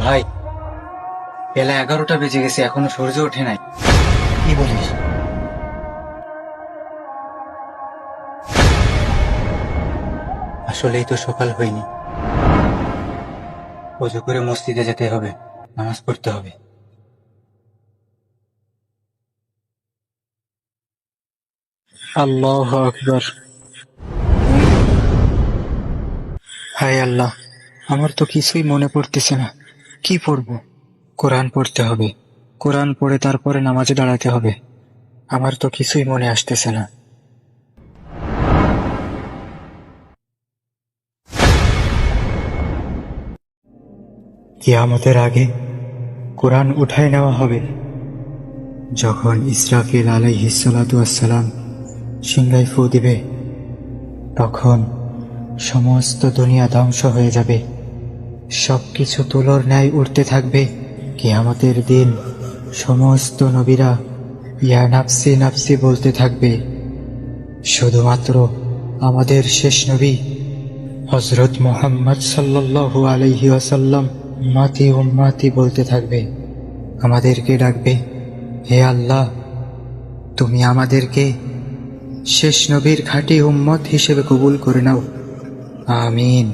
ভাই, বেলা 11টা বেজে গেছে, এখনো সূর্য ওঠে নাই। কি বলিস? আসলেই তো সকাল হয়নি। ওযু করে মসজিদে যেতে হবে, নামাজ পড়তে হবে। আল্লাহু আকবার। হায় আল্লাহ, আমার তো কিছুই মনে পড়তেছে না। কি পড়বো? কোরআন পড়তে হবে। কোরআন পড়ে তারপরে নামাজে দাঁড়াতে হবে। আমার তো কিছুই মনে আসতেছে না। কিয়ামতের আগে কোরআন উঠায় নেওয়া হবে। যখন ইসরাফিল আলাইহিস সালাতু ওয়াস সালাম সিংহায় ফু দিবে, তখন সমস্ত দুনিয়া ধ্বংস হয়ে যাবে। সবকিছু তুলোর ন্যায় উঠতে থাকবে। কিয়ামতের দিন সমস্ত নবীরা ইয়া নাফসি নাফসি বলতে থাকবে। শুধুমাত্র আমাদের শেষ নবী হযরত মুহাম্মদ সাল্লাল্লাহু আলাইহি ওয়াসাল্লাম উম্মতি উম্মতি বলতে থাকবে। আমাদেরকে ডাকবে, হে আল্লাহ, তুমি আমাদেরকে শেষ নবীর খাঁটি উম্মত হিসেবে কবুল করে নাও। আমিন।